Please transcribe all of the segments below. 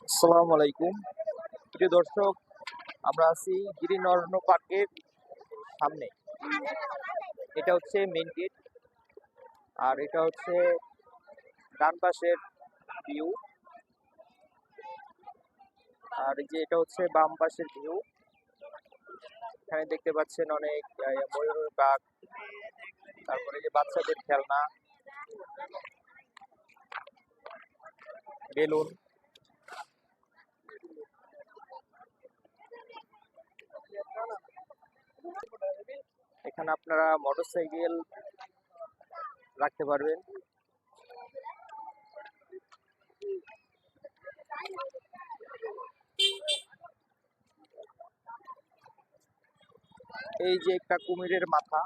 আসসালামু আলাইকুম প্রিয় দর্শক, আমরা আছি গিরিনরণ্য পার্কের সামনে। এটা হচ্ছে মেইন গেট, আর এটা হচ্ছে ডান পাশের ভিউ, আর এই যে এটা হচ্ছে বাম পাশের ভিউ। এখানে দেখতে পাচ্ছেন অনেক ময়ূরের বাগ, তারপরে যে বাচ্চাদের খেলনা, বেলুন। এখানে আপনারা মোটরসাইকেল রাখতে পারবেন। এই যে একটা কুমিরের মাথা,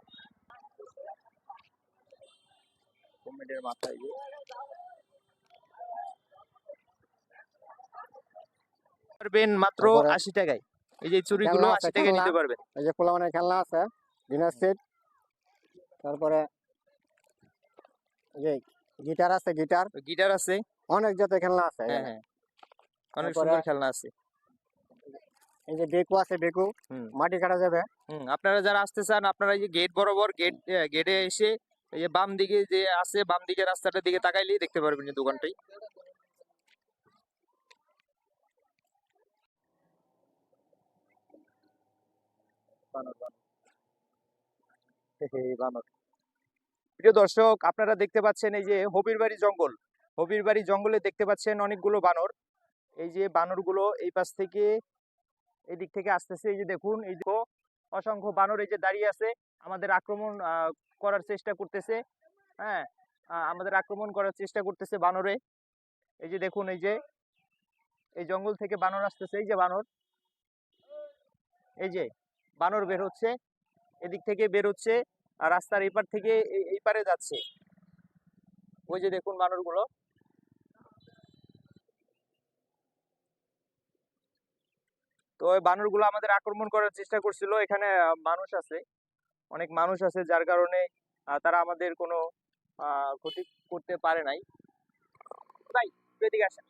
কুমিরের মাথা এই যে পারবেন মাত্র তারপরে 80 টাকায়। এই যে চুড়িগুলো খেলনা আছে, 80 টাকায় নিতে পারবেন। এই যে পোলাপানের খেলনা আছে, ডিনার সেট। তারপরে এই যে গিটার আছে, গিটার আছে, অনেক জাতের খেলনা আছে হ্যাঁ এখানে। হ্যাঁ, অনেক তারপরে সুন্দর খেলনা আছে। এই যে বেকু আছে, বেকু হুম মাটি কাটা যাবে। আপনারা যারা আসতে চান, আপনারা এই যে গেট বরাবর গেটে এসে এই যে বাম দিকে যে আছে, বাম দিকে রাস্তাটার দিকে তাকাইলেই দেখতে পারবেন এই দোকানটাই। বানর, বানর। বানর। প্রিয় দর্শক, আপনারা দেখতে পাচ্ছেন এই যে হবিরবাড়ি জঙ্গল। হবিরবাড়ি জঙ্গলে দেখতে পাচ্ছেন অনেকগুলো বানর। এই যে বানরগুলো এই পাশ থেকে এই দিক থেকে আসতেছে। এই যে দেখুন, এই যে অসংখ্য বানর এই যে দাঁড়িয়ে আছে, আমাদের আক্রমণ করার চেষ্টা করতেছে। হ্যাঁ, আমাদের আক্রমণ করার চেষ্টা করতেছে বানরে। এই যে দেখুন, এই যে এই জঙ্গল থেকে বানর আসতেছে। এই যে বানর, এই যে বানর বের হচ্ছে, এদিক থেকে বের হচ্ছে, আর রাস্তার এই পার থেকে এই পারে যাচ্ছে। ওই যে দেখুন বানরগুলো। তো ওই বানরগুলো আমাদের আক্রমণ করার চেষ্টা করছিল। এখানে মানুষ আছে, অনেক মানুষ আছে, যার কারণে তারা আমাদের কোনো ক্ষতি করতে পারে নাই। ভাই এদিকে আসেন।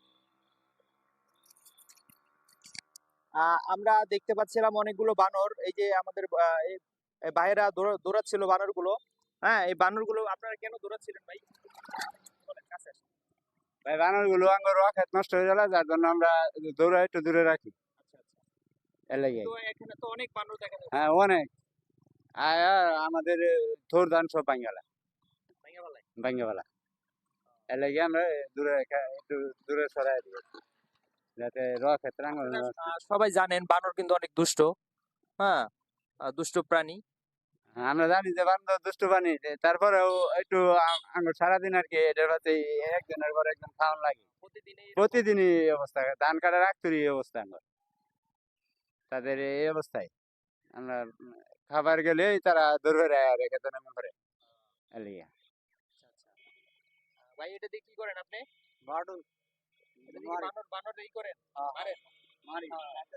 আমরা দেখতে পাচ্ছিলাম অনেকগুলো বানর, এই যে আমাদের ভাইয়েরা দৌড়াচ্ছিল বানরগুলো। হ্যাঁ, এই বানরগুলো আপনারা কেন দৌড়াচ্ছিলেন ভাই? বলেন, কাছে আসেন। ভাই বানর গুলো আঙ্গুর রকেট নষ্ট হয়ে গেল, যার জন্য আমরা দৌড়া একটু দূরে রাখি। আচ্ছা আচ্ছা, এর লাগে তো এখানে তো অনেক বানর দেখা যাচ্ছে। হ্যাঁ অনেক। আর আমাদের থোর ধান সব ভাঙ্গালা ভাইয়া ভালাই। ভাঙ্গাবেলা। এর লাগে আমরা একটু দূরে সরাই দিই, যাতে রকেট আঙ্গুর আপনারা সবাই জানেন বানর কিন্তু অনেক দুষ্ট। হ্যাঁ, দুষ্ট প্রাণী। আমরা জানি যে বান্দর দুষ্টু বানি, তারপরেও একটু আঙ্গুর সারাদিন আর কি এটার কাছে একজনের পর একজন খাওয়ান লাগে। প্রতিদিনই এরকম। প্রতিদিনই এই অবস্থা, ধান কাটা রাখতুরি এই অবস্থা আঙ্গুর, তাদের এই অবস্থায় আমরা খাবার গেলে তারা দৌড়ে রেখে তো নেমে পড়ে এলিয়া। আচ্ছা আচ্ছা, ভাই এটা দিয়ে কি করেন আপনি? বাটুল এটা দিয়ে কি বানর বানর এই করেন? মারেন? মারি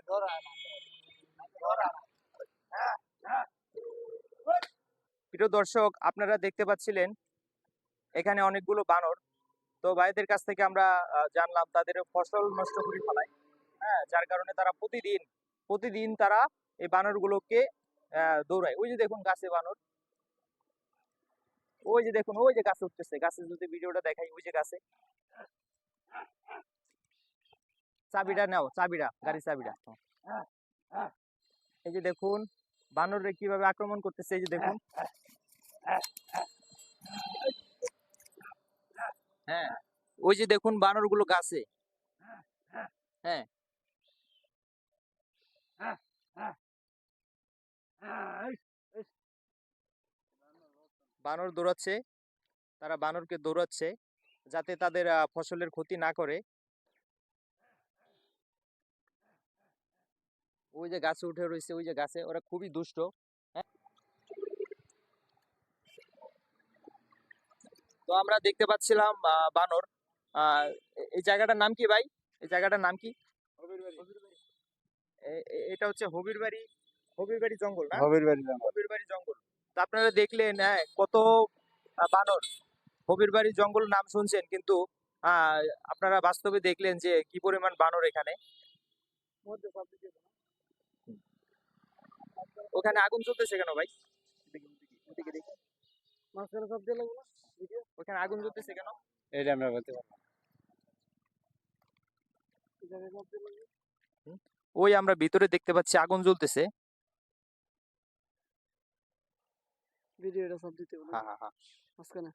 ধরা ধরা। প্রিয় দর্শক, আপনারা দেখতে পাচ্ছিলেন এখানে অনেকগুলো বানর। তো ভাইদের কাছ থেকে আমরা জানলাম তাদের ফসল নষ্ট করে ফেলায়। হ্যাঁ, যার কারণে তারা প্রতিদিন প্রতিদিন তারা এই বানরগুলোকে দৌড়ায়। ওই যে দেখুন গাছে বানর, ওই যে দেখুন, ওই যে গাছে উঠতেছে। গাছে যদি ভিডিওটা দেখাই, ওই যে গাছে। চাবিটা নাও, চাবিটা, গাড়ির চাবিটা। এই যে দেখুন বানরে কিভাবে আক্রমণ করতেছে। এই যে দেখুন, হ্যাঁ, ওই যে দেখুন বানরগুলো গাছে। হ্যাঁ, বানর দৌড়াচ্ছে, তারা বানরকে দৌড়াচ্ছে যাতে তাদের ফসলের ক্ষতি না করে। ওই যে গাছে উঠে রয়েছে, ওই যে গাছে, ওরা খুবই দুষ্ট। হ্যাঁ, তো আমরা দেখতে পাচ্ছিলাম বানর। এই জায়গাটার নাম কি ভাই? এই জায়গাটার নাম কি? এটা হচ্ছে হবিরবাড়ি, হবিরবাড়ি জঙ্গল না? হবির বাড়ি জঙ্গল। হবিরবাড়ি জঙ্গল। তো আপনারা দেখলেন, হ্যাঁ, কত বানর। হবিরবাড়ি জঙ্গল নাম শুনছেন, কিন্তু আহ আপনারা বাস্তবে দেখলেন যে কি পরিমাণ বানর এখানে। ওখানে আগুন জ্বলতেছে কেন ভাই? ওদিকে দেখি। ওখানে আগুন জ্বলতেছে কেন? এটা আমরা বলতে পারবো না। ওই আমরা ভিতরে দেখতে পাচ্ছি আগুন জ্বলতেছে। ভিডিওটা সব দিতে হবে হ্যাঁ হ্যাঁ হ্যাঁ। মাঝখানে